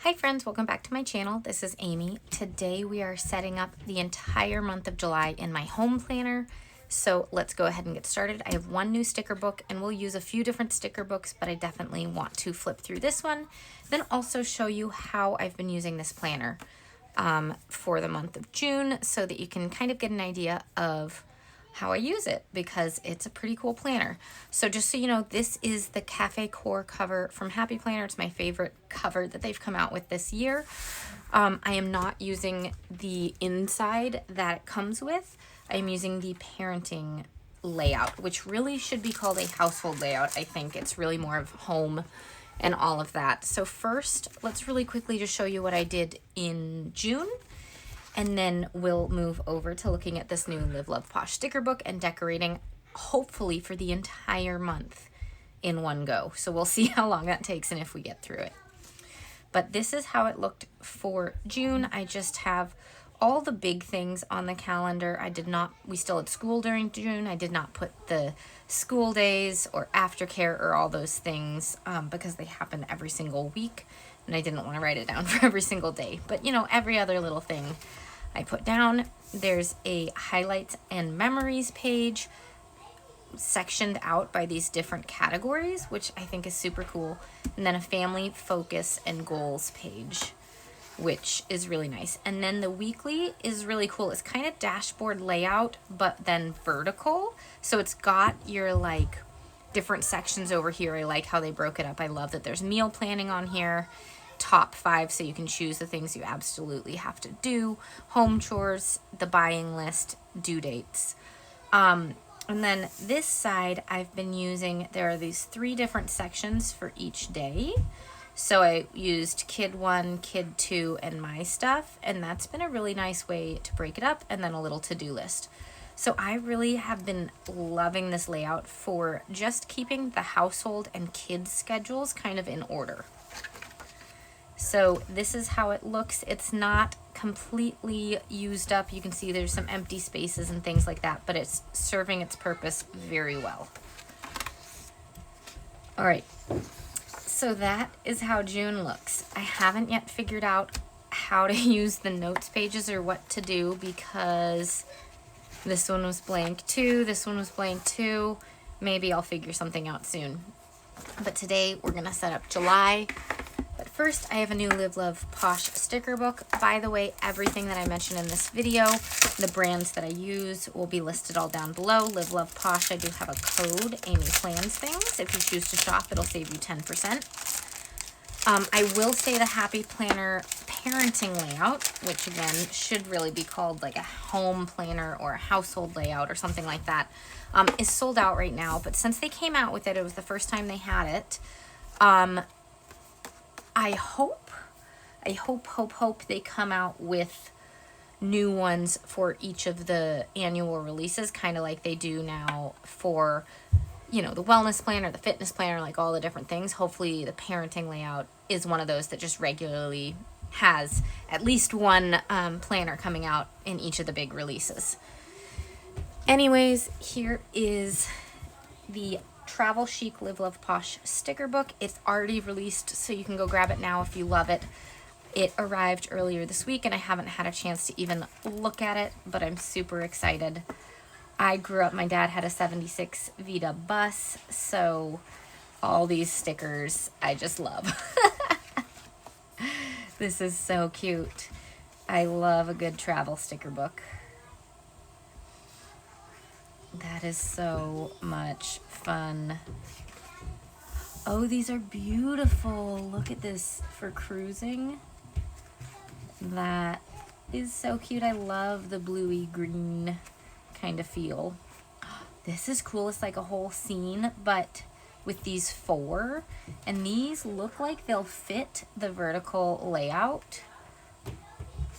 Hi friends, welcome back to my channel. This is Amy. Today we are setting up the entire month of July in my home planner. So let's go ahead and get started. I have one new sticker book and we'll use a few different sticker books, but I definitely want to flip through this one. Then also show you how I've been using this planner for the month of June so that you can kind of get an idea of how I use it because it's a pretty cool planner. So just so you know, this is the Cafe Core cover from Happy Planner. It's my favorite cover that they've come out with this year. I am not using the inside that it comes with. I am using the parenting layout, which really should be called a household layout. I think it's really more of home and all of that. So first, let's really quickly just show you what I did in June. And then we'll move over to looking at this new Live, Love, Posh sticker book and decorating, hopefully for the entire month in one go. So we'll see how long that takes and if we get through it. But this is how it looked for June. I just have all the big things on the calendar. We still had school during June. I did not put the school days or aftercare or all those things because they happen every single week. And I didn't want to write it down for every single day. But, you know, every other little thing I put down. There's a highlights and memories page sectioned out by these different categories, which I think is super cool. And then a family focus and goals page, which is really nice. And then the weekly is really cool. It's kind of dashboard layout, but then vertical. So it's got your like different sections over here. I like how they broke it up. I love that there's meal planning on here, top 5, so you can choose the things you absolutely have to do, home chores, the buying list, due dates. And then this side I've been using, there are these 3 different sections for each day. So I used Kid 1, Kid 2, and my stuff, and that's been a really nice way to break it up, and then a little to-do list. So I really have been loving this layout for just keeping the household and kids schedules kind of in order. So this is how it looks. It's not completely used up. You can see there's some empty spaces and things like that, but it's serving its purpose very well. All right, so that is how June looks. I haven't yet figured out how to use the notes pages or what to do because this one was blank too, this one was blank too. Maybe I'll figure something out soon. But today we're gonna set up July. But first I have a new Live, Love, Posh sticker book. By the way, everything that I mentioned in this video, the brands that I use will be listed all down below. Live, Love, Posh, I do have a code, Amy Plans Things. If you choose to shop, it'll save you 10%. I will say the Happy Planner parenting layout, which again should really be called like a home planner or a household layout or something like that, is sold out right now. But since they came out with it, it was the first time they had it. I hope they come out with new ones for each of the annual releases, kind of like they do now for, you know, the wellness planner, the fitness planner, like all the different things. Hopefully the parenting layout is one of those that just regularly has at least one planner coming out in each of the big releases. Anyways, here is the Travel Chic Live, Love, Posh sticker book. It's already released, so you can go grab it now if you love it. It arrived earlier this week, and I haven't had a chance to even look at it, but I'm super excited. I grew up, my dad had a 76 Vita bus, so all these stickers I just love. This is so cute. I love a good travel sticker book. That is so much fun. Oh, these are beautiful. Look at this for cruising. That is so cute. I love the bluey green kind of feel. This is cool. It's like a whole scene, but with these 4, and these look like they'll fit the vertical layout.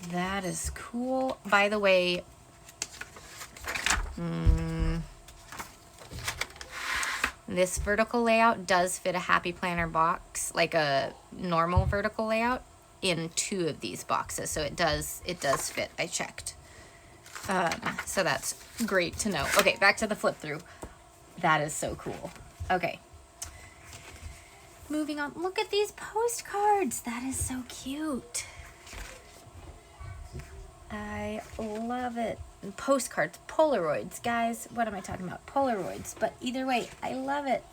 That is cool. By the way, this vertical layout does fit a Happy Planner box, like a normal vertical layout, in 2 of these boxes. So it does fit. I checked. So that's great to know. Okay, back to the flip through. That is so cool. Okay. moving on. Look at these postcards. That is so cute. I love it. And postcards, Polaroids, guys. What am I talking about? Polaroids. But either way, I love it.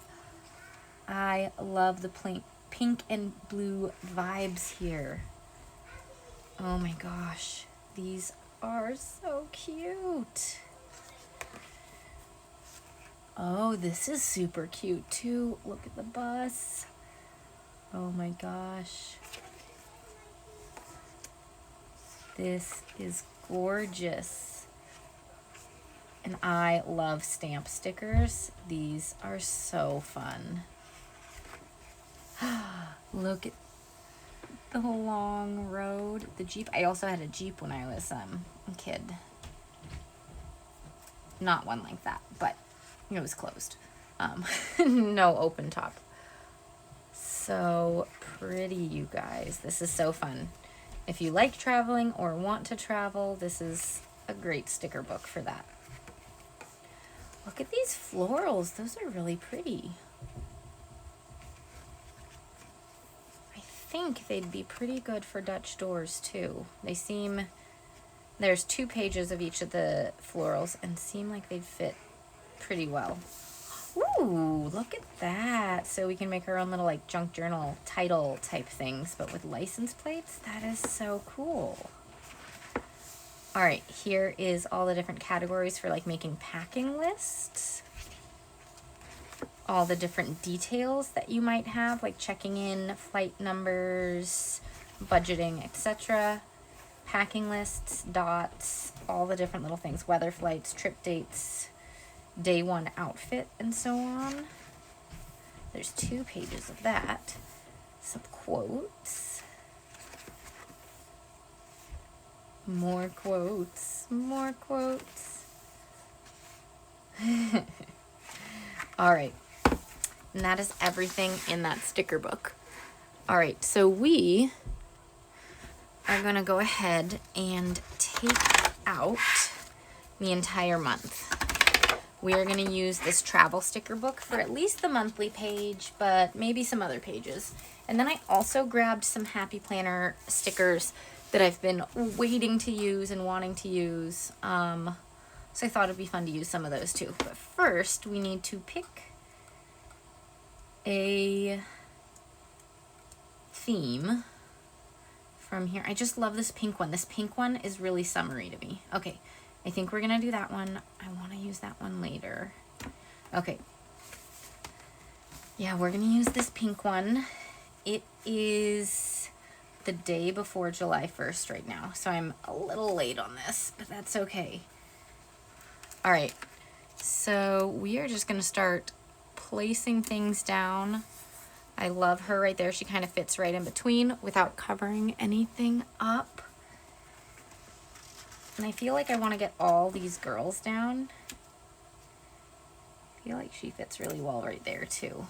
I love the pink and blue vibes here. Oh my gosh. These are so cute. Oh, this is super cute too. Look at the bus. Oh my gosh. This is gorgeous. And I love stamp stickers. These are so fun. Look at the long road. The Jeep. I also had a Jeep when I was a kid. Not one like that, but it was closed. No open top. So pretty, you guys. This is so fun. If you like traveling or want to travel, this is a great sticker book for that. Look at these florals. Those are really pretty. I think they'd be pretty good for Dutch doors too. They seem, there's 2 pages of each of the florals and seem like they'd fit pretty well. Ooh, look at that. So we can make our own little like junk journal title type things, but with license plates. That is so cool. All right, here is all the different categories for like making packing lists. All the different details that you might have, like checking in, flight numbers, budgeting, etc. Packing lists, dots, all the different little things, weather flights, trip dates, day 1 outfit, and so on. There's 2 pages of that. Some quotes. More quotes. More quotes. All right. And that is everything in that sticker book. All right, so we are going to go ahead and take out the entire month. We are going to use this travel sticker book for at least the monthly page, but maybe some other pages. And then I also grabbed some Happy Planner stickers that I've been waiting to use and wanting to use. So I thought it'd be fun to use some of those too. But first, we need to pick a theme from here. I just love this pink one. This pink one is really summery to me. Okay. I think we're going to do that one. I want to use that one later. Okay. Yeah, we're going to use this pink one. It is the day before July 1st right now, so I'm a little late on this, but that's okay. All right. So we are just going to start placing things down. I love her right there. She kind of fits right in between without covering anything up. And I feel like I want to get all these girls down. I feel like she fits really well right there too.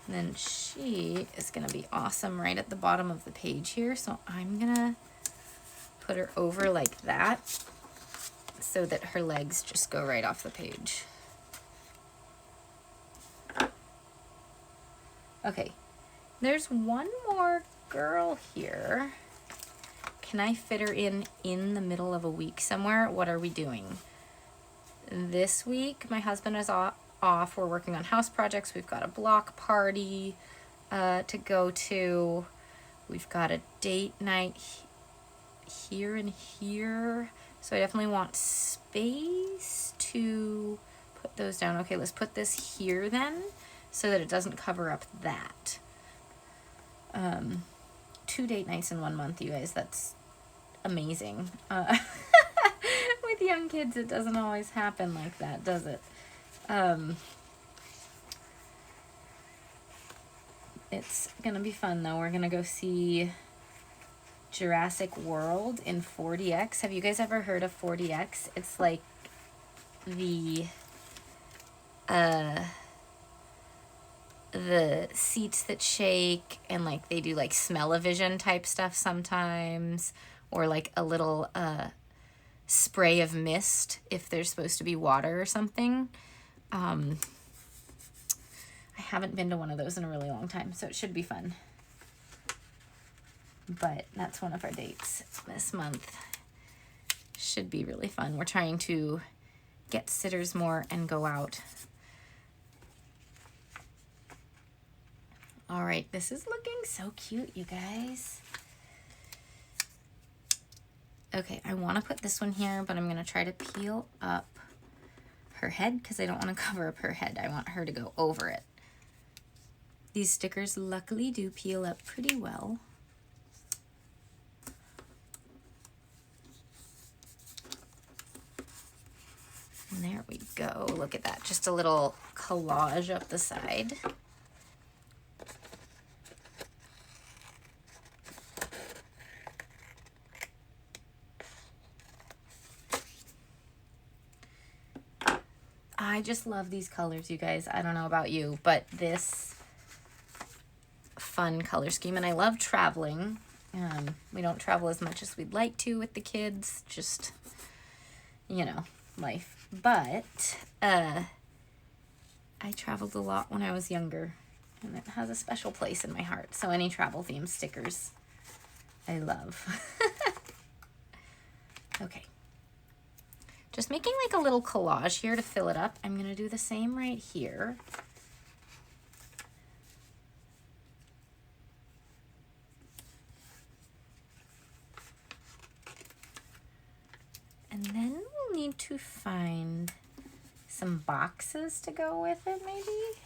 And then she is going to be awesome right at the bottom of the page here. So I'm going to put her over like that so that her legs just go right off the page. Okay, there's one more girl here. Can I fit her in the middle of a week somewhere? What are we doing? This week, my husband is off. We're working on house projects. We've got a block party to go to. We've got a date night here and here. So I definitely want space to put those down. Okay, let's put this here then so that it doesn't cover up that. 2 date nights in 1 month, you guys. That's amazing. With young kids, it doesn't always happen like that, does it? It's gonna be fun though. We're gonna go see Jurassic World in 4DX. Have you guys ever heard of 4DX? It's like the seats that shake, and like they do like smell-o-vision type stuff sometimes, or like a little spray of mist if there's supposed to be water or something. I haven't been to one of those in a really long time, so it should be fun. But that's one of our dates this month. Should be really fun. We're trying to get sitters more and go out. All right, this is looking so cute, you guys. Okay, I want to put this one here, but I'm going to try to peel up her head because I don't want to cover up her head. I want her to go over it. These stickers luckily do peel up pretty well. And there we go. Look at that. Just a little collage up the side. I just love these colors, you guys. I don't know about you, but this fun color scheme, and I love traveling. We don't travel as much as we'd like to with the kids, just, you know, life. But I traveled a lot when I was younger, and it has a special place in my heart. So any travel themed stickers, I love. Okay. Just making like a little collage here to fill it up. I'm going to do the same right here. And then we'll need to find some boxes to go with it, maybe.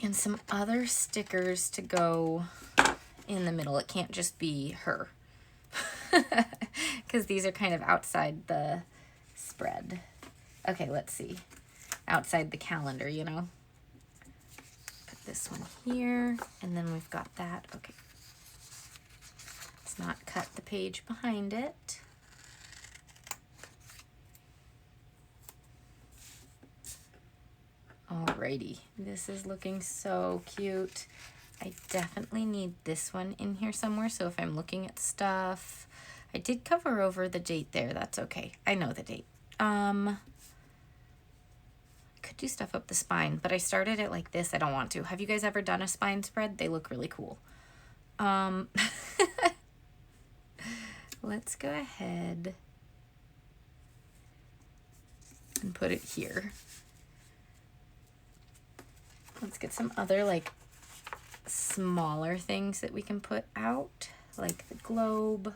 And some other stickers to go in the middle. It can't just be her. Because these are kind of outside the spread. Okay, let's see. Outside the calendar, you know. Put this one here, and then we've got that. Okay. Let's not cut the page behind it. Alrighty, this is looking so cute. I definitely need this one in here somewhere, so if I'm looking at stuff, I did cover over the date there. That's okay. I know the date. I could do stuff up the spine, but I started it like this. I don't want to. Have you guys ever done a spine spread? They look really cool. Let's go ahead and put it here. Let's get some other like smaller things that we can put out, like the globe.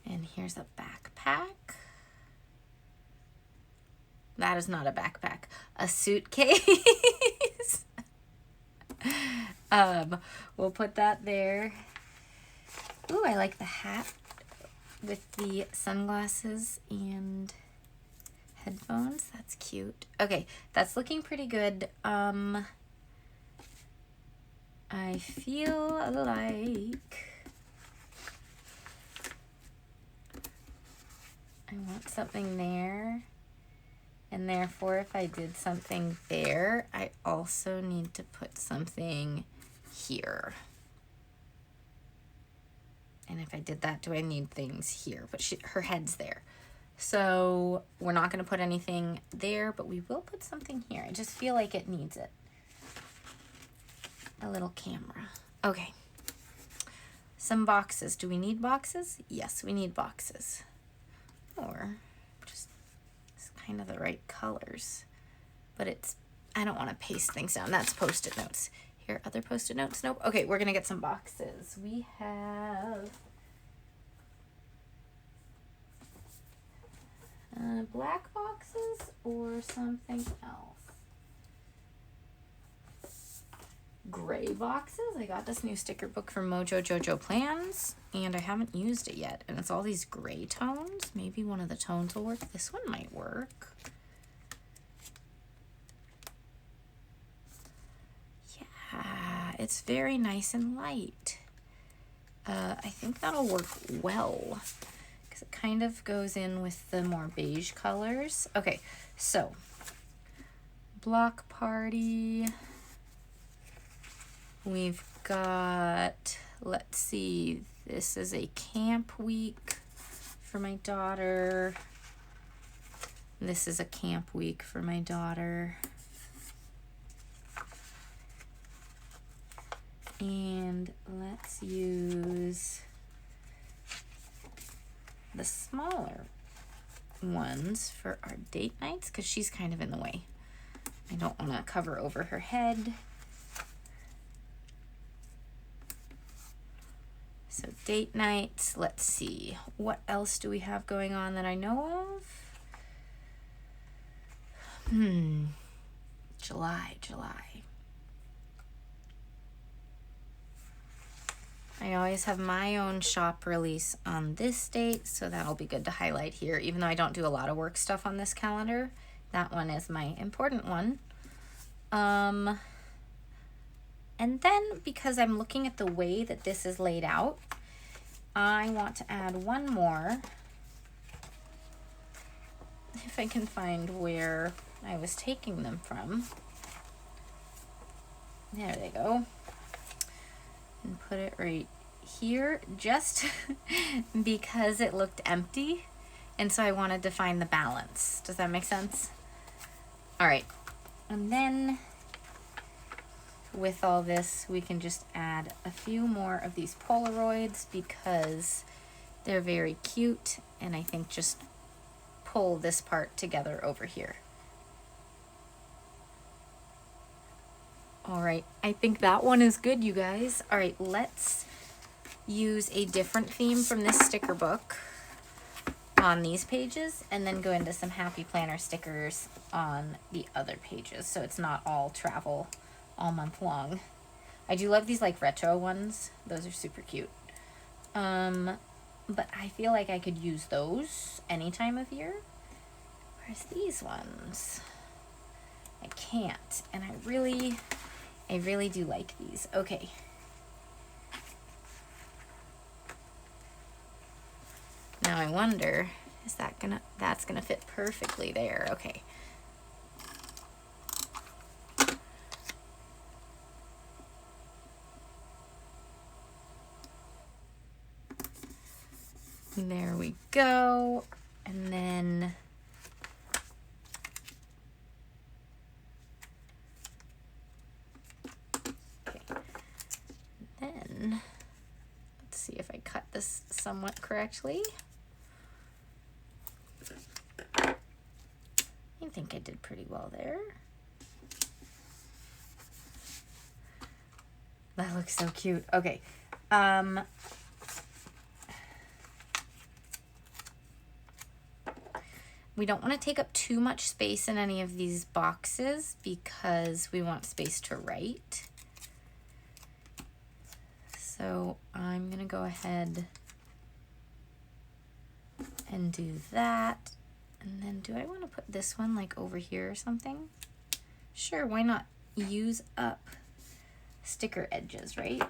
And here's a backpack. That is not a backpack, a suitcase. We'll put that there. Ooh, I like the hat with the sunglasses and headphones. That's cute. Okay, that's looking pretty good. I feel like I want something there, and therefore if I did something there, I also need to put something here. And if I did that, do I need things here? But her head's there. So we're not going to put anything there, but we will put something here. I just feel like it needs it. A little camera. Okay. Some boxes. Do we need boxes? Yes, we need boxes. Or just it's kind of the right colors. But it's, I don't want to paste things down. That's Post-it notes. Here, other Post-it notes? Nope. Okay, we're going to get some boxes. We have black boxes or something else. Gray boxes. I got this new sticker book from Mojo Jojo Plans, and I haven't used it yet. And it's all these gray tones. Maybe one of the tones will work. This one might work. It's very nice and light. I think that'll work well because it kind of goes in with the more beige colors. Okay, so block party. We've got, let's see, this is a camp week for my daughter. This is a camp week for my daughter. And let's use the smaller ones for our date nights because she's kind of in the way. I don't want to cover over her head. So date nights, let's see. What else do we have going on that I know of? July. I always have my own shop release on this date, so that'll be good to highlight here. Even though I don't do a lot of work stuff on this calendar, that one is my important one. And then because I'm looking at the way that this is laid out, I want to add one more. If I can find where I was taking them from. There they go. And put it right here just because it looked empty, and so I wanted to find the balance. Does that make sense? All right, and then with all this we can just add a few more of these Polaroids because they're very cute, and I think just pull this part together over here. All right, I think that one is good, you guys. All right, let's use a different theme from this sticker book on these pages and then go into some Happy Planner stickers on the other pages so it's not all travel all month long. I do love these like retro ones. Those are super cute. But I feel like I could use those any time of year. Where's these ones? I can't, and I really do like these. Okay. Now I wonder, is that's gonna fit perfectly there. Okay. There we go. And then let's see if I cut this somewhat correctly. I think I did pretty well there. That looks so cute. Okay. We don't want to take up too much space in any of these boxes because we want space to write. So I'm going to go ahead and do that. And then do I want to put this one like over here or something? Sure, why not? Use up sticker edges, right?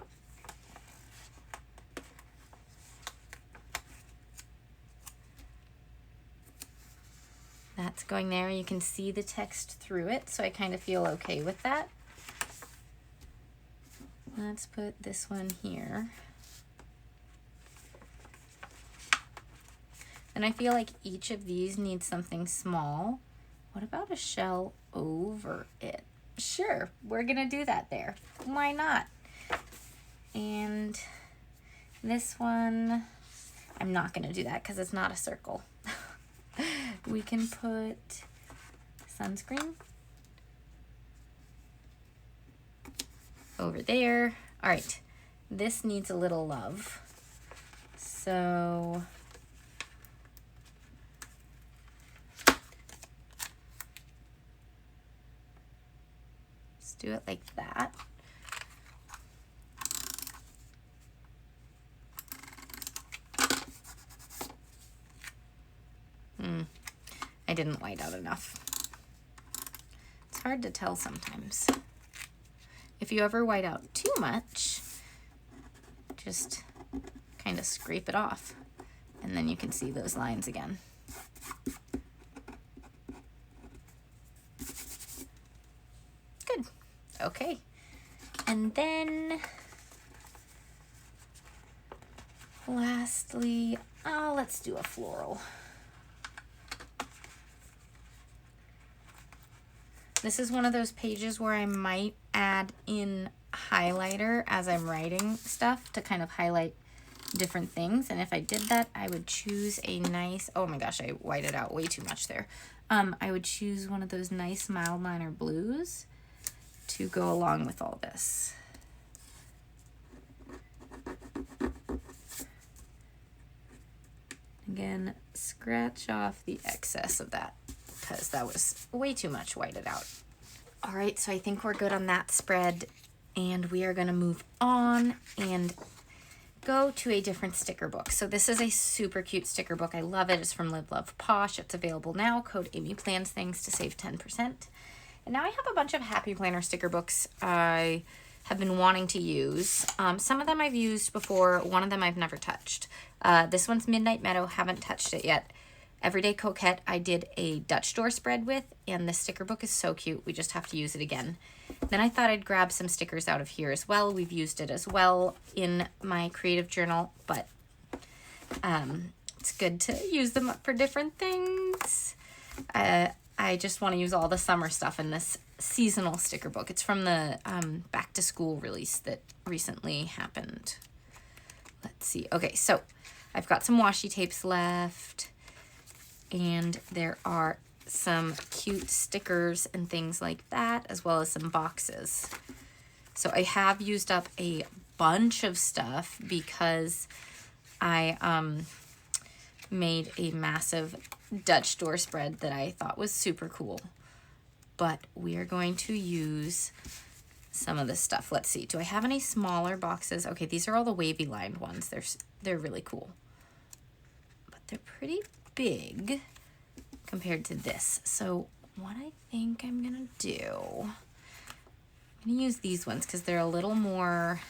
That's going there. You can see the text through it, so I kind of feel okay with that. Let's put this one here. And I feel like each of these needs something small. What about a shell over it? Sure, we're gonna do that there. Why not? And this one, I'm not gonna do that because it's not a circle. We can put sunscreen over there. All right, this needs a little love. So let's do it like that. I didn't white out enough. It's hard to tell sometimes. If you ever white out too much, just kind of scrape it off, and then you can see those lines again. Good. Okay. And then Lastly, let's do a floral. This is one of those pages where I might add in highlighter as I'm writing stuff to kind of highlight different things. And if I did that, I would choose a nice, oh my gosh, I whited out way too much there. I would choose one of those nice mild liner blues to go along with all this. Again, scratch off the excess of that because that was way too much whited out. All right, so I think we're good on that spread, and we are going to move on and go to a different sticker book. So this is a super cute sticker book. I love it. It's from Live Love Posh. It's available now. Code Amy Plans Things to save 10%. And now I have a bunch of Happy Planner sticker books I have been wanting to use. Some of them I've used before. One of them I've never touched. This one's Midnight Meadow. Haven't touched it yet. Everyday Coquette I did a Dutch door spread with, and the sticker book is so cute. We just have to use it again. Then I thought I'd grab some stickers out of here as well. We've used it as well in my creative journal, but it's good to use them up for different things. I just want to use all the summer stuff in this seasonal sticker book. It's from the back to school release that recently happened. Let's see. Okay, so I've got some washi tapes left, and there are some cute stickers and things like that, as well as some boxes. So I have used up a bunch of stuff because I made a massive Dutch door spread that I thought was super cool. But we are going to use some of this stuff. Let's see. Do I have any smaller boxes? Okay, these are all the wavy lined ones. They're really cool. But they're pretty big compared to this. So what I think I'm gonna do, I'm gonna use these ones because they're a little more,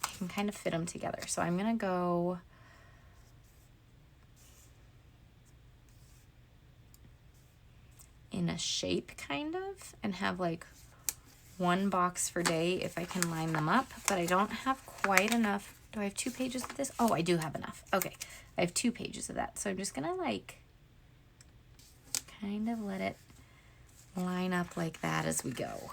I can kind of fit them together. So I'm gonna go in a shape kind of and have like one box for day if I can line them up, but I don't have quite enough. Do I have 2 pages of this? Oh, I do have enough. Okay, I have 2 pages of that. So I'm just gonna like kind of let it line up like that as we go.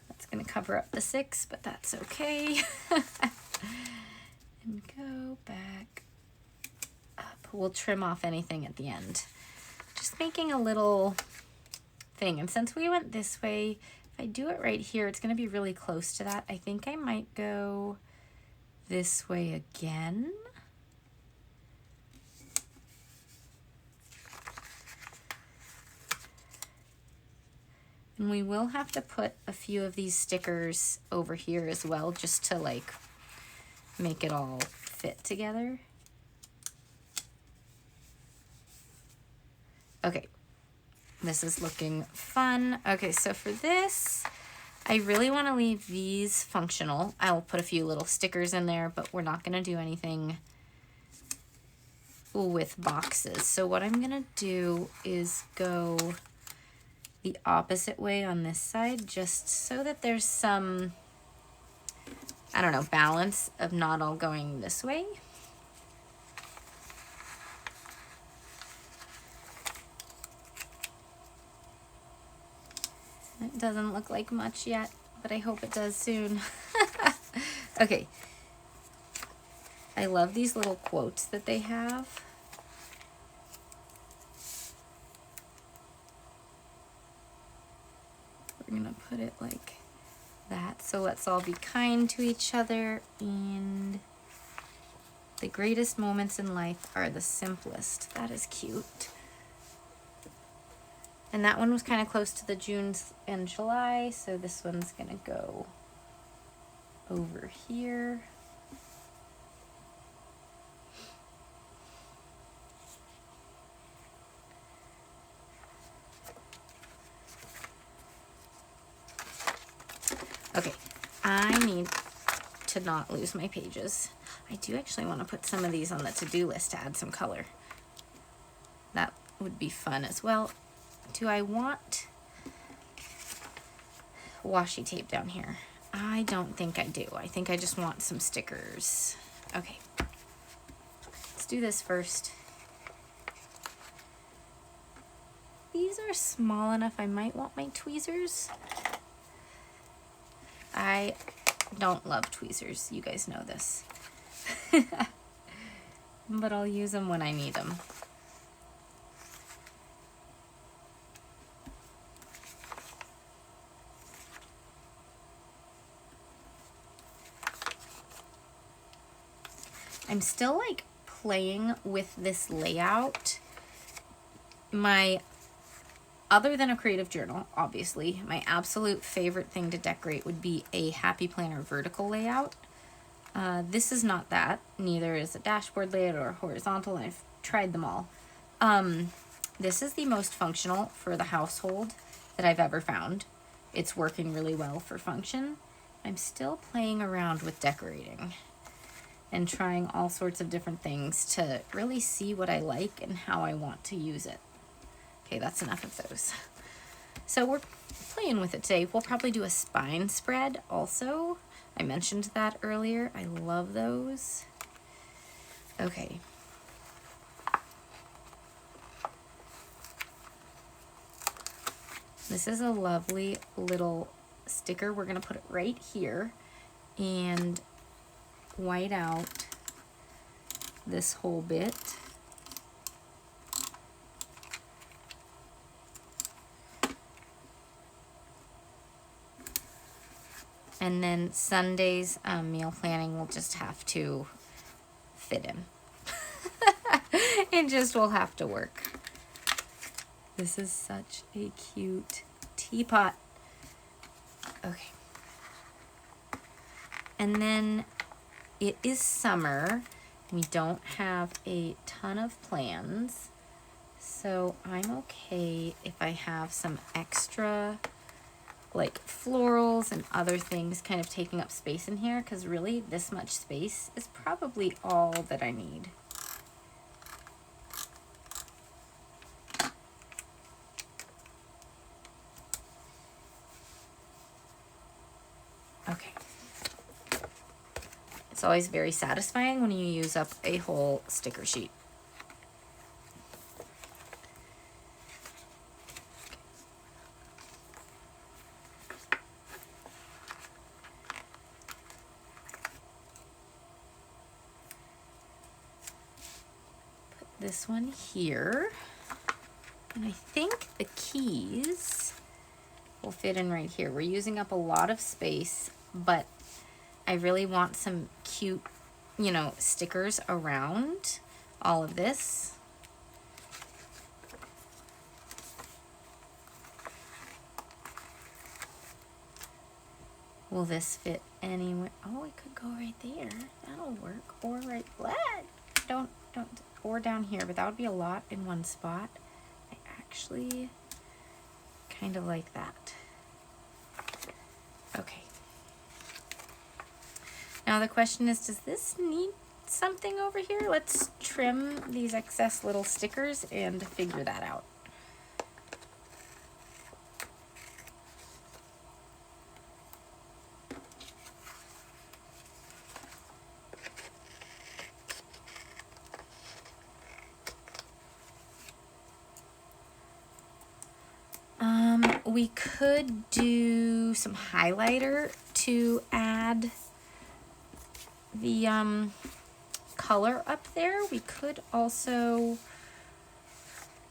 That's gonna cover up the 6, but that's okay. And go back up. We'll trim off anything at the end. Just making a little thing. And since we went this way, if I do it right here, it's gonna be really close to that. I think I might go this way again. And we will have to put a few of these stickers over here as well, just to like make it all fit together. Okay, this is looking fun. Okay, so for this, I really want to leave these functional. I will put a few little stickers in there, but we're not going to do anything with boxes. So what I'm going to do is go the opposite way on this side, just so that there's some, I don't know, balance of not all going this way. It doesn't look like much yet, but I hope it does soon. Okay. I love these little quotes that they have. We're gonna put it like that. So let's all be kind to each other, and the greatest moments in life are the simplest. That is cute. And that one was kind of close to the June and July, so this one's gonna go over here. Okay, I need to not lose my pages. I do actually want to put some of these on the to-do list to add some color. That would be fun as well. Do I want washi tape down here? I don't think I do. I think I just want some stickers. Okay, let's do this first. These are small enough, I might want my tweezers. I don't love tweezers, you guys know this. But I'll use them when I need them. I'm still like playing with this layout. Other than a creative journal, obviously, my absolute favorite thing to decorate would be a Happy Planner vertical layout. This is not that. Neither is a dashboard layout or horizontal, and I've tried them all. This is the most functional for the household that I've ever found. It's working really well for function. I'm still playing around with decorating and trying all sorts of different things to really see what I like and how I want to use it. Okay, that's enough of those. So we're playing with it today. We'll probably do a spine spread also. I mentioned that earlier. I love those. Okay. This is a lovely little sticker. We're gonna put it right here and white out this whole bit. And then Sunday's meal planning will just have to fit in. It just will have to work. This is such a cute teapot. Okay. And then it is summer. We don't have a ton of plans. So I'm okay if I have some extra like florals and other things kind of taking up space in here, because really this much space is probably all that I need. Okay. It's always very satisfying when you use up a whole sticker sheet. This one here, and I think the keys will fit in right here. We're using up a lot of space, but I really want some cute, you know, stickers around all of this. Will this fit anywhere? Oh, it could go right there. That'll work. Or right, what? Don't, or down here, but that would be a lot in one spot. I actually kind of like that. Okay. Now the question is, does this need something over here? Let's trim these excess little stickers and figure that out. We could do some highlighter to add the color up there. We could also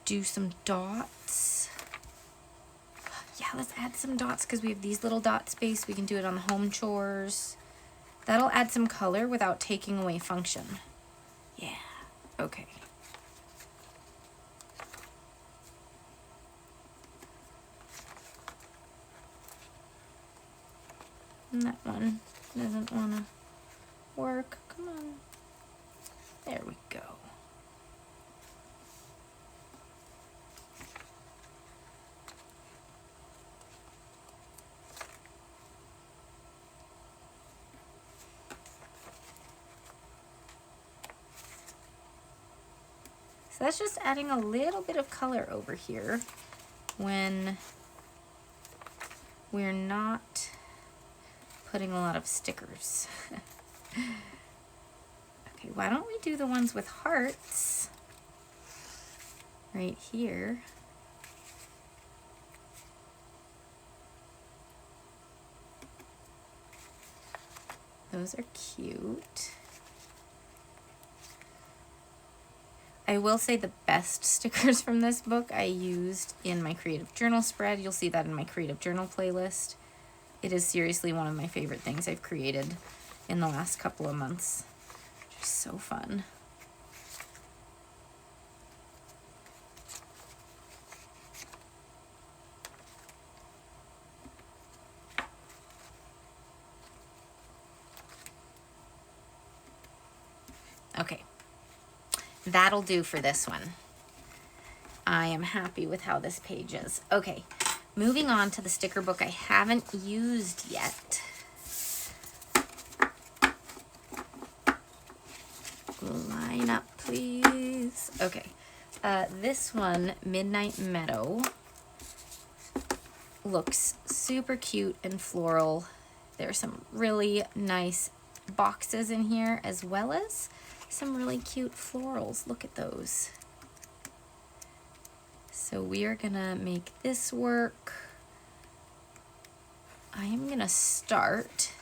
do some dots. Yeah, let's add some dots because we have these little dot space. We can do it on the home chores. That'll add some color without taking away function. Yeah, okay. And that one doesn't want to work. Come on. There we go. So that's just adding a little bit of color over here when we're not putting a lot of stickers. Okay, why don't we do the ones with hearts right here? Those are cute. I will say the best stickers from this book I used in my creative journal spread. You'll see that in my creative journal playlist. It is seriously one of my favorite things I've created in the last couple of months. Just so fun. Okay, that'll do for this one. I am happy with how this page is. Okay, moving on to the sticker book I haven't used yet. Line up, please. Okay, this one, Midnight Meadow, looks super cute and floral. There's some really nice boxes in here, as well as some really cute florals. Look at those. So we are gonna make this work. I am gonna start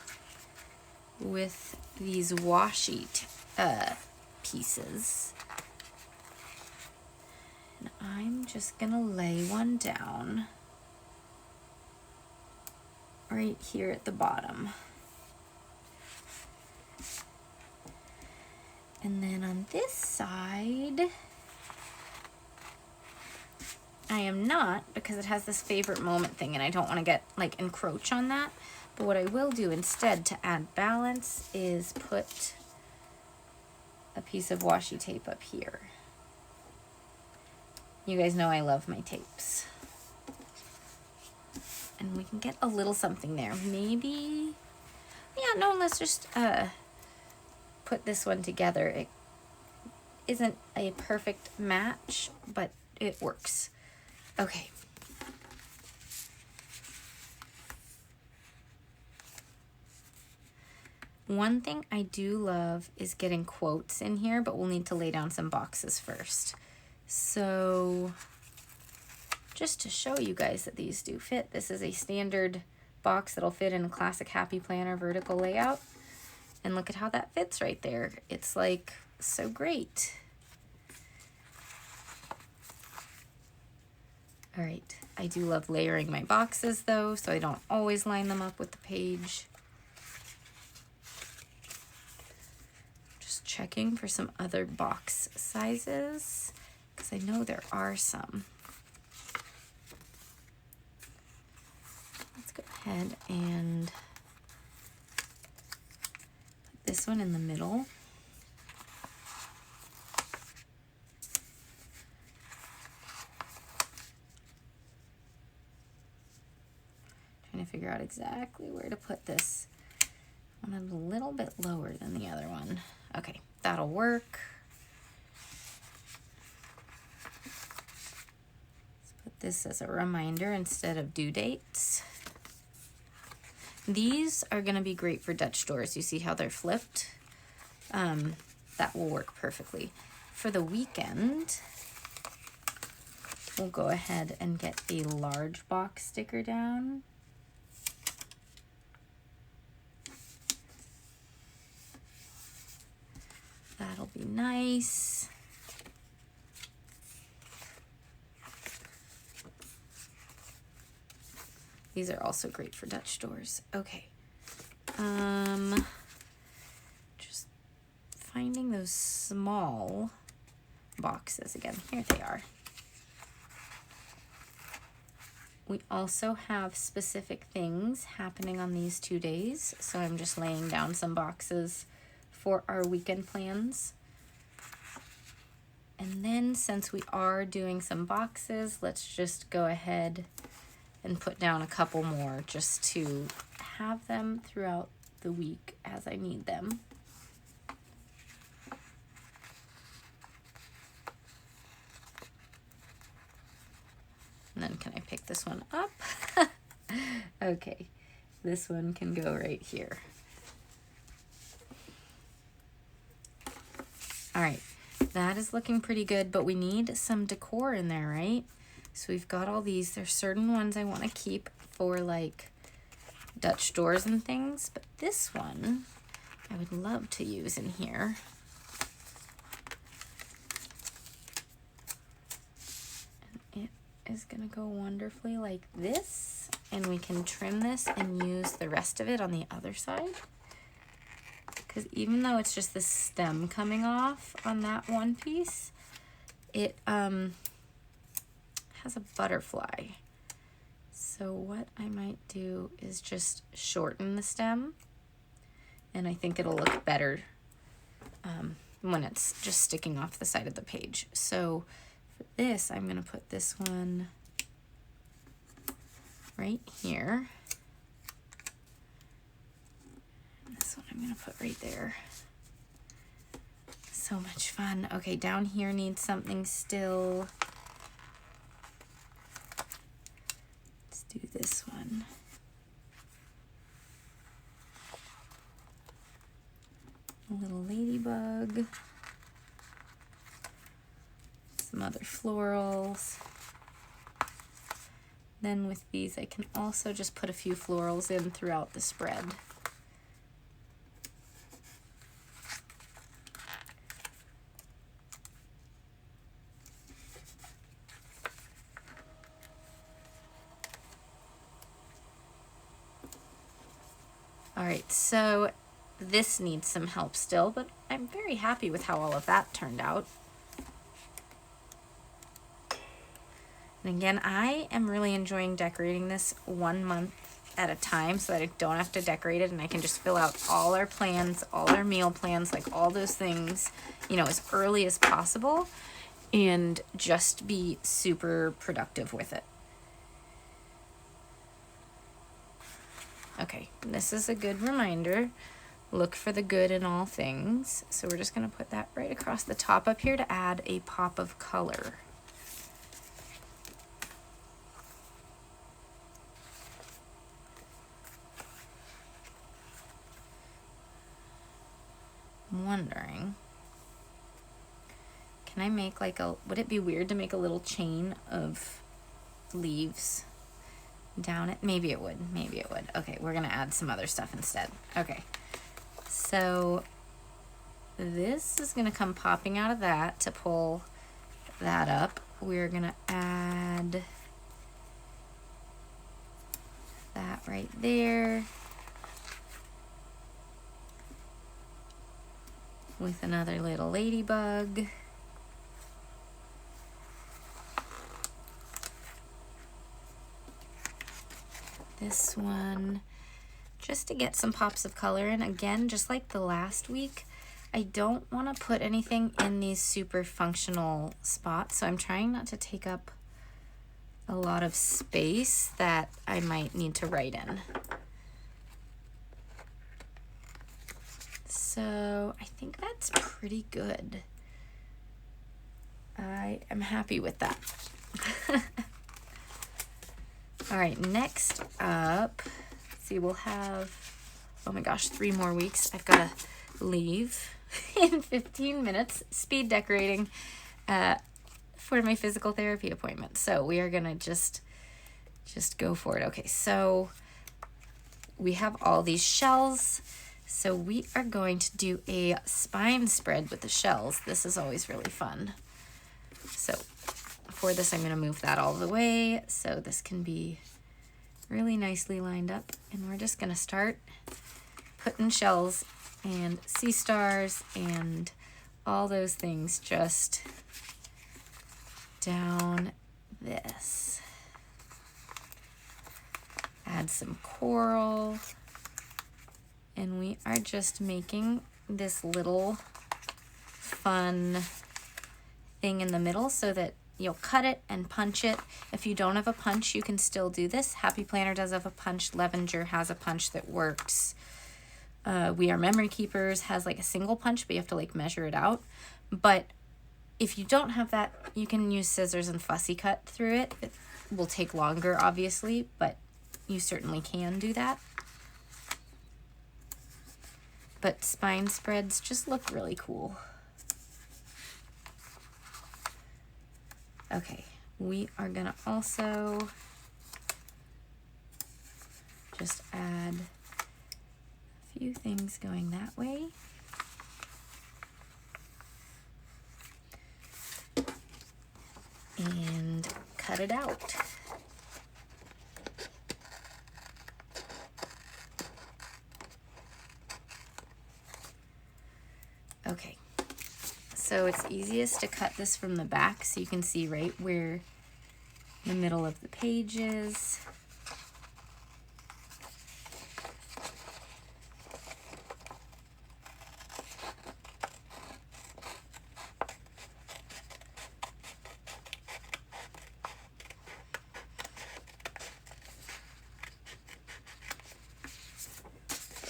with these washi pieces. And I'm just gonna lay one down right here at the bottom. And then on this side, I am not, because it has this favorite moment thing and I don't want to get like encroach on that. But what I will do instead to add balance is put a piece of washi tape up here. You guys know I love my tapes. And we can get a little something there. Maybe, yeah, no, let's just put this one together. It isn't a perfect match, but it works. Okay. One thing I do love is getting quotes in here, but we'll need to lay down some boxes first. So just to show you guys that these do fit, this is a standard box that'll fit in a classic Happy Planner vertical layout. And look at how that fits right there. It's like so great. All right, I do love layering my boxes though, so I don't always line them up with the page. Just checking for some other box sizes, because I know there are some. Let's go ahead and put this one in the middle. Trying to figure out exactly where to put this. One a little bit lower than the other one. Okay, that'll work. Let's put this as a reminder instead of due dates. These are going to be great for Dutch doors. You see how they're flipped? That will work perfectly. For the weekend, we'll go ahead and get a large box sticker down. That'll be nice. These are also great for Dutch doors. Okay. Just finding those small boxes again. Here they are. We also have specific things happening on these 2 days, so I'm just laying down some boxes for our weekend plans. And then since we are doing some boxes, let's just go ahead and put down a couple more just to have them throughout the week as I need them. And then can I pick this one up? Okay. this one can go right here. All right, that is looking pretty good, but we need some decor in there, right? So we've got all these. There's certain ones I want to keep for like Dutch doors and things, but this one I would love to use in here. And it is gonna go wonderfully like this, and we can trim this and use the rest of it on the other side. Because even though it's just the stem coming off on that one piece, it has a butterfly. So what I might do is just shorten the stem, and I think it'll look better when it's just sticking off the side of the page. So for this, I'm gonna put this one right here. And this one I'm gonna put right there. So much fun. Okay, down here needs something still. Let's do this one. A little ladybug. Some other florals. Then with these, I can also just put a few florals in throughout the spread. All right, so this needs some help still, but I'm very happy with how all of that turned out. And again, I am really enjoying decorating this 1 month at a time so that I don't have to decorate it, and I can just fill out all our plans, all our meal plans, like all those things, you know, as early as possible, and just be super productive with it. Okay, this is a good reminder. Look for the good in all things. So we're just gonna put that right across the top up here to add a pop of color. I'm wondering, can I make like would it be weird to make a little chain of leaves down it? Maybe it would, maybe it would. Okay, we're gonna add some other stuff instead. Okay, so this is gonna come popping out of that to pull that up. We're gonna add that right there with another little ladybug. This one, just to get some pops of color in. Again, just like the last week, I don't want to put anything in these super functional spots, so I'm trying not to take up a lot of space that I might need to write in. So I think that's pretty good. I am happy with that. All right, next up, see, we'll have, oh my gosh, 3 more weeks. I've got to leave in 15 minutes, speed decorating for my physical therapy appointment. So we are gonna just go for it. Okay, so we have all these shells. So we are going to do a spine spread with the shells. This is always really fun. So for this, I'm gonna move that all the way so this can be really nicely lined up. And we're just gonna start putting shells and sea stars and all those things just down this. Add some coral. And we are just making this little fun thing in the middle so that you'll cut it and punch it. If you don't have a punch, you can still do this. Happy Planner does have a punch. Levenger has a punch that works. We Are Memory Keepers has like a single punch, but you have to like measure it out. But if you don't have that, you can use scissors and fussy cut through it. It will take longer, obviously, but you certainly can do that. but spine spreads just look really cool. Okay, we are gonna also just add a few things going that way. And cut it out. Okay, so it's easiest to cut this from the back so you can see right where the middle of the page is.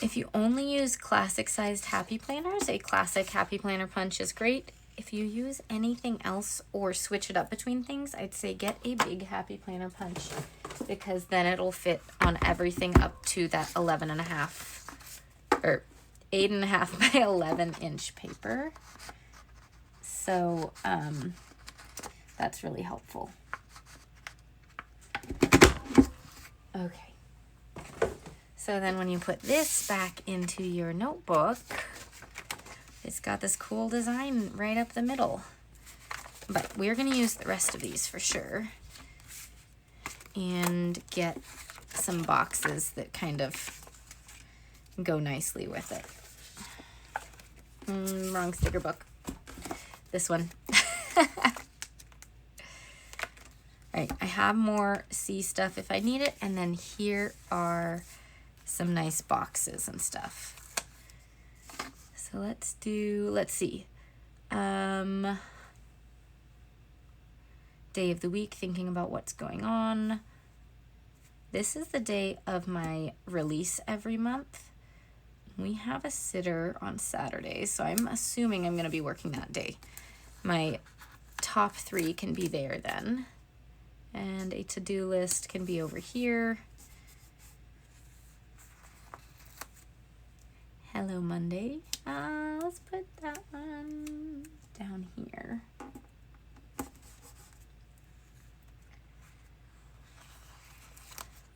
If you only use classic sized happy planners, a classic happy planner punch is great. If you use anything else or switch it up between things, I'd say get a big happy planner punch, because then it'll fit on everything up to that 11.5 or 8.5 by 11-inch paper. So that's really helpful. Okay. So then when you put this back into your notebook, it's got this cool design right up the middle. But we're going to use the rest of these for sure. And get some boxes that kind of go nicely with it. Wrong sticker book. This one. Alright, I have more C stuff if I need it. And then here are some nice boxes and stuff. So let's see. Day of the week, thinking about what's going on. This is the day of my release every month. We have a sitter on Saturdays, so I'm assuming I'm going to be working that day. My top 3 can be there then. And a to-do list can be over here. Hello Monday. Let's put that one down here.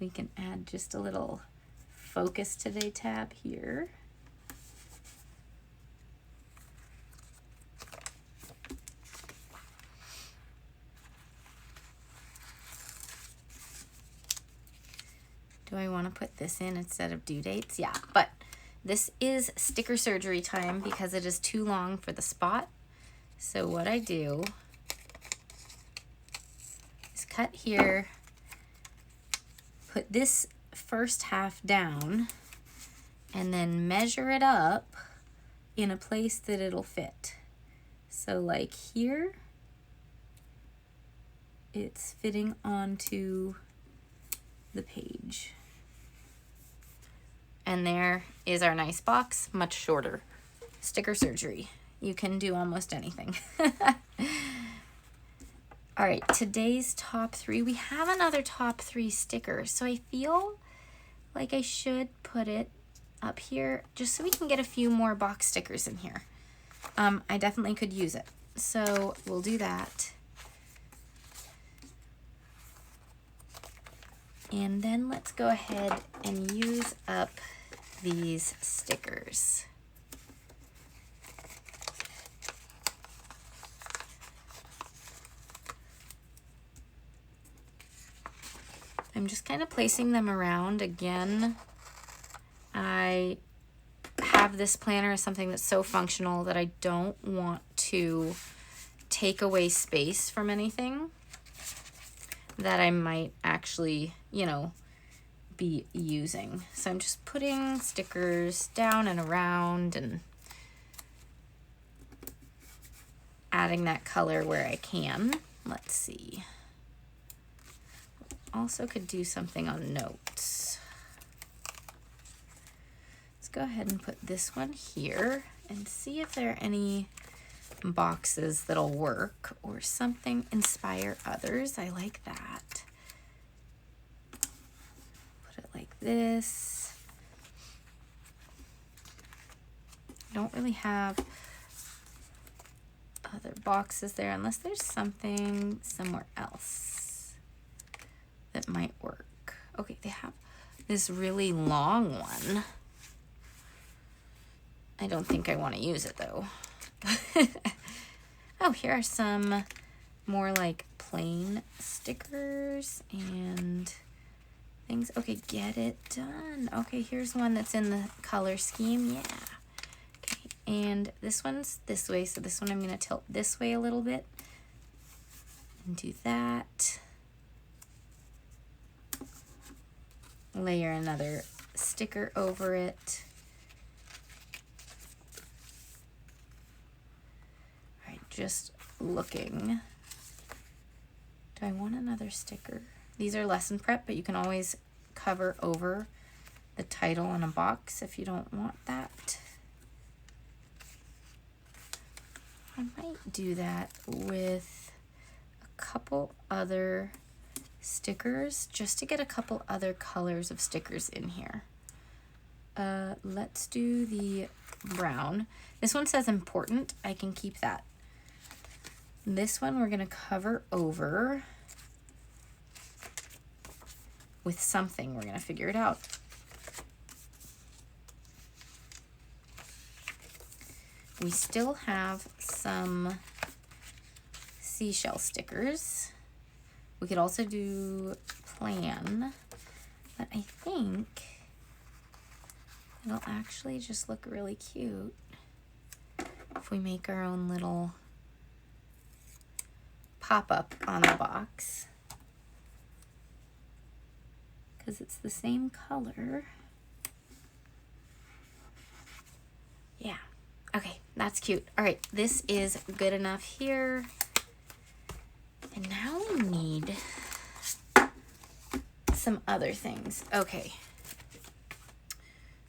We can add just a little focus today tab here. Do I want to put this in instead of due dates? Yeah, but this is sticker surgery time because it is too long for the spot. So what I do is cut here, put this first half down, and then measure it up in a place that it'll fit. So like here, it's fitting onto the page. And there is our nice box, much shorter. Sticker surgery. You can do almost anything. All right, today's top 3. We have another top 3 sticker, so I feel like I should put it up here just so we can get a few more box stickers in here. I definitely could use it, so we'll do that. And then let's go ahead and use up these stickers. I'm just kind of placing them around. Again, I have this planner as something that's so functional that I don't want to take away space from anything that I might actually, you know, be using. So I'm just putting stickers down and around and adding that color where I can. Let's see. Also could do something on notes. Let's go ahead and put this one here and see if there are any boxes that'll work or something. Inspire others. I like that. Put it like this. don't really have other boxes there unless there's something somewhere else that might work. Okay, they have this really long one. I don't think I want to use it though. Oh, here are some more like plain stickers and things. Okay, get it done. Okay, here's one that's in the color scheme. Yeah. Okay, and this one's this way, so this one I'm going to tilt this way a little bit and do that. Layer another sticker over it. All right, just looking. Do I want another sticker? These are lesson prep, but you can always cover over the title on a box if you don't want that. I might do that with a couple other stickers just to get a couple other colors of stickers in here. Let's do the brown. This one says important. I can keep that. This one we're going to cover over with something. We're going to figure it out. We still have some seashell stickers. We could also do plan, but I think it'll actually just look really cute if we make our own little pop-up on the box, because it's the same color. Yeah, okay, that's cute. All right, this is good enough here. And now we need some other things. Okay.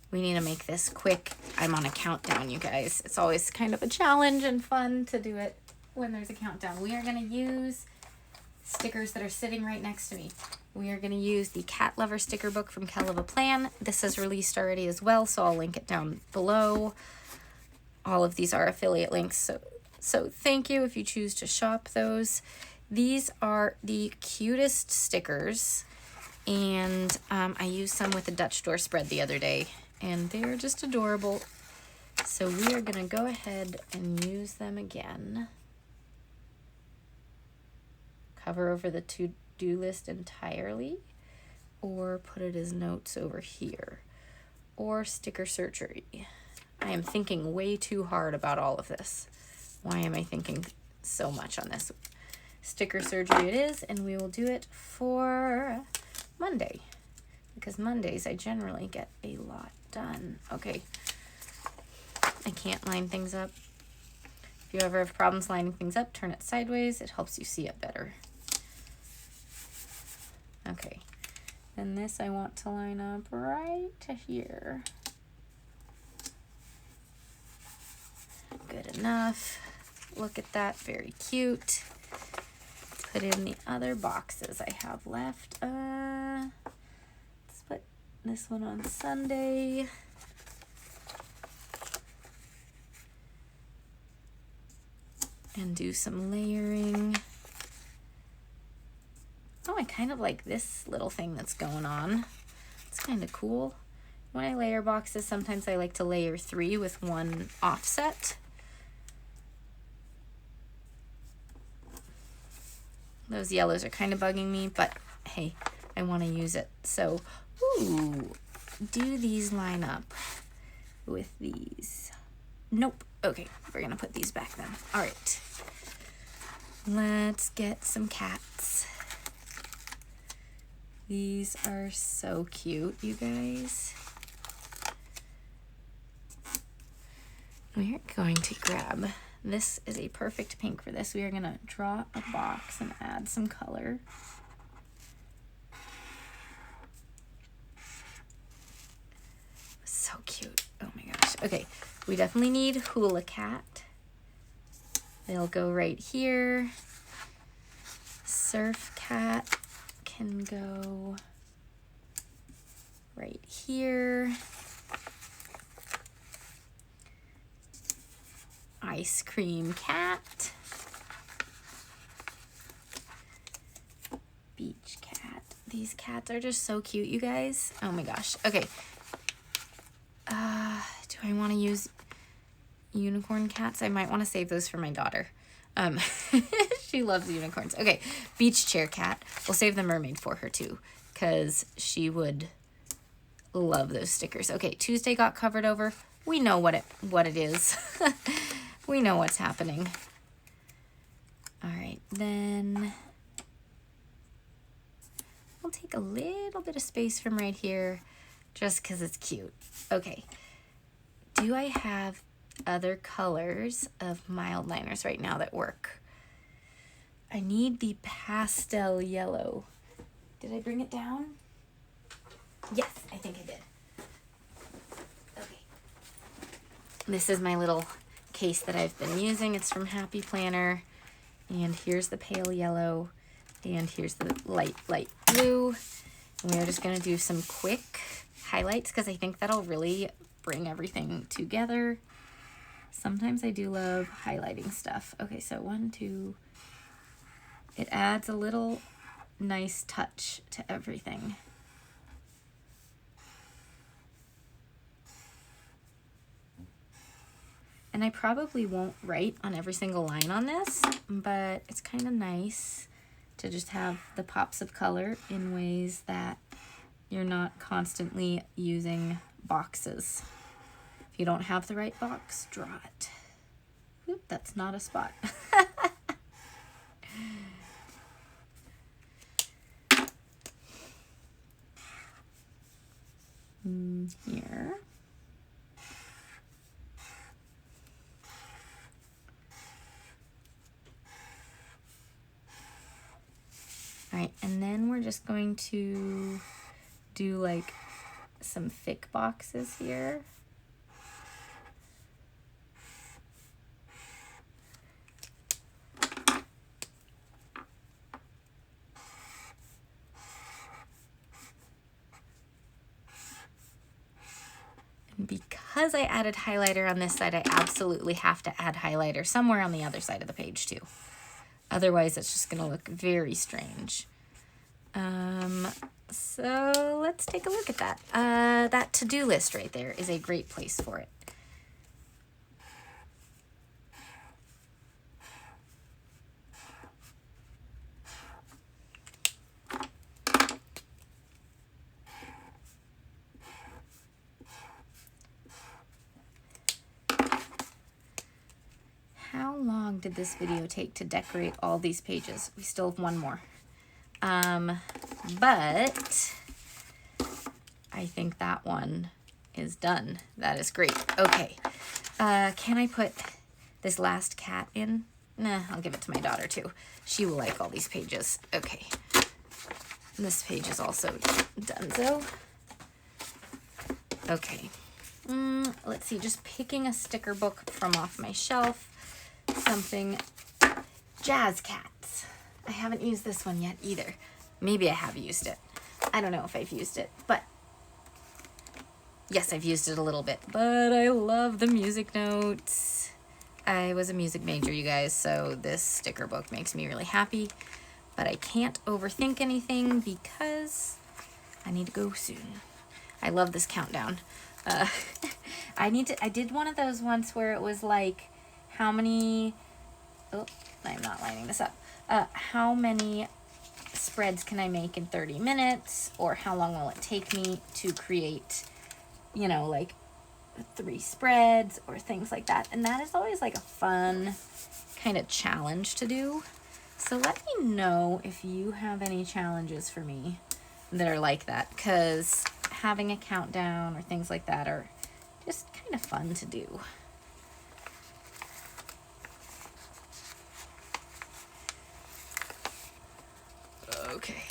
We need to make this quick. I'm on a countdown, you guys. It's always kind of a challenge and fun to do it when there's a countdown. We are going to use stickers that are sitting right next to me. We are going to use the Cat Lover sticker book from Cal of a Plan. This is released already as well, so I'll link it down below. All of these are affiliate links, so thank you if you choose to shop those. These are the cutest stickers, and I used some with the Dutch door spread the other day, and they're just adorable. So we are going to go ahead and use them again. Cover over the to-do list entirely, or put it as notes over here, or sticker surgery. I am thinking way too hard about all of this. Why am I thinking so much on this? Sticker surgery it is, and we will do it for Monday, because Mondays I generally get a lot done. Okay, I can't line things up. If you ever have problems lining things up, turn it sideways. It helps you see it better. Okay, and this I want to line up right to here. Good enough. Look at that, very cute. Put in the other boxes I have left. Let's put this one on Sunday. And do some layering. Oh, I kind of like this little thing that's going on. It's kind of cool. When I layer boxes, sometimes I like to layer 3 with one offset. Those yellows are kind of bugging me, but hey, I want to use it. So, ooh, do these line up with these? Nope. Okay, we're going to put these back then. All right. Let's get some cats. These are so cute, you guys. We're going to grab, this is a perfect pink for this. We are going to draw a box and add some color. So cute. Oh my gosh. Okay, we definitely need Hula Cat. They'll go right here. Surf Cat can go right here. ice cream cat. Beach cat. These cats are just so cute, you guys. Oh my gosh. Okay. Do I want to use unicorn cats? I might want to save those for my daughter. She loves unicorns. Okay, beach chair cat. We'll save the mermaid for her too, because she would love those stickers. Okay, Tuesday got covered over. We know what it is. We know what's happening. All right, then we'll take a little bit of space from right here just because it's cute. Okay, do I have other colors of mild liners right now that work? I need the pastel yellow. Did I bring it down? Yes, I think I did. Okay. This is my little case that I've been using. It's from Happy Planner. And here's the pale yellow. And here's the light blue. And we're just going to do some quick highlights because I think that'll really bring everything together. Sometimes I do love highlighting stuff. Okay, so 1, 2. It adds a little nice touch to everything. And I probably won't write on every single line on this, but it's kind of nice to just have the pops of color in ways that you're not constantly using boxes. If you don't have the right box, draw it. Oop, that's not a spot. Here. All right, and then we're just going to do like some thick boxes here. And because I added highlighter on this side, I absolutely have to add highlighter somewhere on the other side of the page too. Otherwise, it's just gonna look very strange. So let's take a look at that. That to-do list right there is a great place for it. How long did this video take to decorate all these pages? We still have one more. But I think that one is done. That is great. Okay. Can I put this last cat in? Nah, I'll give it to my daughter too. She will like all these pages. Okay. This page is also donezo. Okay. Let's see, just picking a sticker book from off my shelf. Something, Jazz Cats. I haven't used this one yet either. Maybe I have used it. I don't know if I've used it, but yes, I've used it a little bit. But I love the music notes. I was a music major, you guys, so this sticker book makes me really happy. But I can't overthink anything because I need to go soon. I love this countdown. I did one of those once where it was like, how many, oh, I'm not lining this up. How many spreads can I make in 30 minutes? Or how long will it take me to create, you know, like 3 spreads or things like that. And that is always like a fun kind of challenge to do. So let me know if you have any challenges for me that are like that, because having a countdown or things like that are just kind of fun to do. Okay.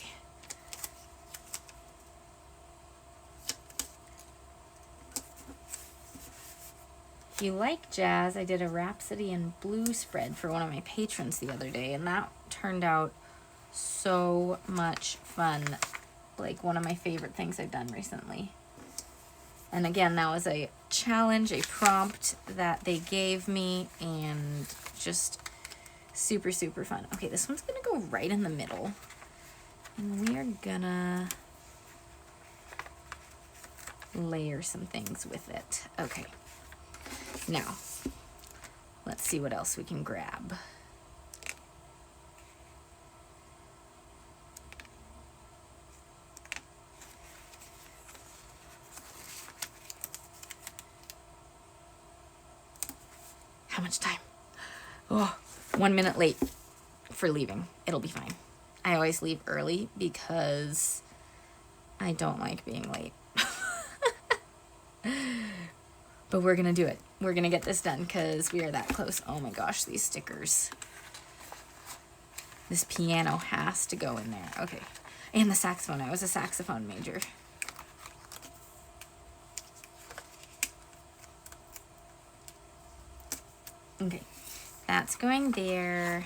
If you like jazz, I did a Rhapsody in Blue spread for one of my patrons the other day, and that turned out so much fun. Like one of my favorite things I've done recently. And again, that was a challenge, a prompt that they gave me, and just super, super fun. Okay, this one's gonna go right in the middle, and we are gonna layer some things with it. Okay, now let's see what else we can grab. How much time? Oh, 1 minute late for leaving. It'll be fine. I always leave early because I don't like being late. But we're gonna do it. We're gonna get this done because we are that close. Oh my gosh, these stickers. This piano has to go in there. Okay. And the saxophone. I was a saxophone major. Okay. That's going there.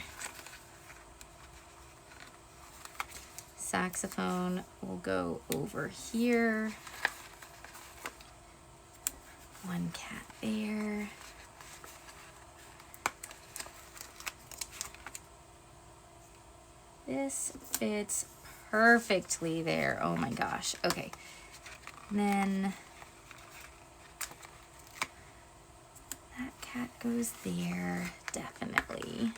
Saxophone will go over here. One cat there. This fits perfectly there. Oh my gosh. Okay. And then that cat goes there, definitely.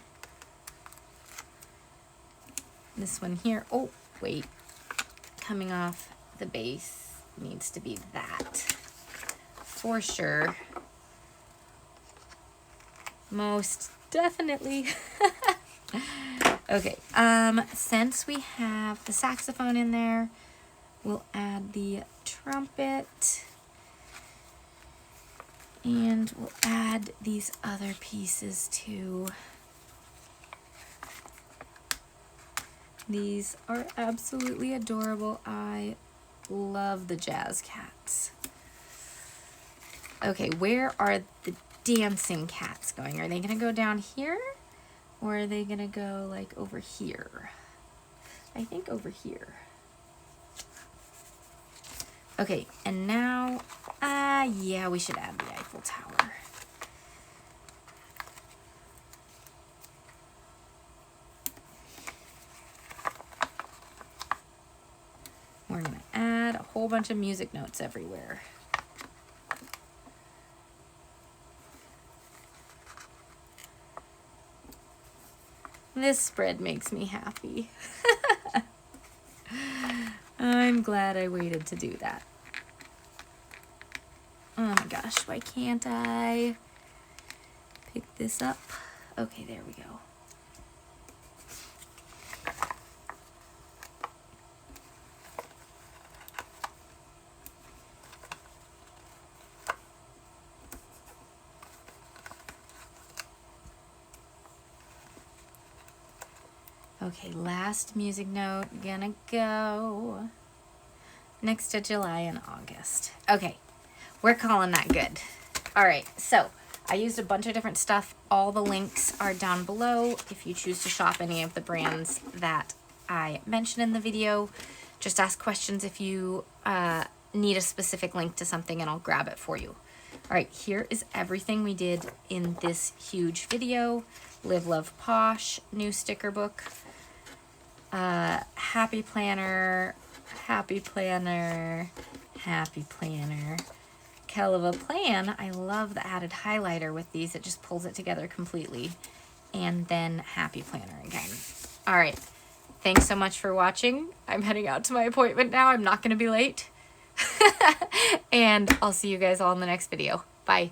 This one here. Oh, wait. Coming off the base needs to be that. For sure. Most definitely. Okay, since we have the saxophone in there, we'll add the trumpet. And we'll add these other pieces too. These are absolutely adorable. I love the jazz cats. Okay, where are the dancing cats going? Are they gonna go down here? Or are they gonna go like over here? I think over here. Okay, and now, yeah, we should add the Eiffel Tower. We're gonna add a whole bunch of music notes everywhere. This spread makes me happy. I'm glad I waited to do that. Oh my gosh, why can't I pick this up? Okay, there we go. Okay, last music note, gonna go next to July and August. Okay, we're calling that good. All right, so I used a bunch of different stuff. All the links are down below if you choose to shop any of the brands that I mentioned in the video. Just ask questions if you need a specific link to something and I'll grab it for you. All right, here is everything we did in this huge video. Live, Love, Posh, new sticker book. Happy planner, happy planner, happy planner. Hell of a plan. I love the added highlighter with these. It just pulls it together completely. And then happy planner again. All right. Thanks so much for watching. I'm heading out to my appointment now. I'm not going to be late. And I'll see you guys all in the next video. Bye.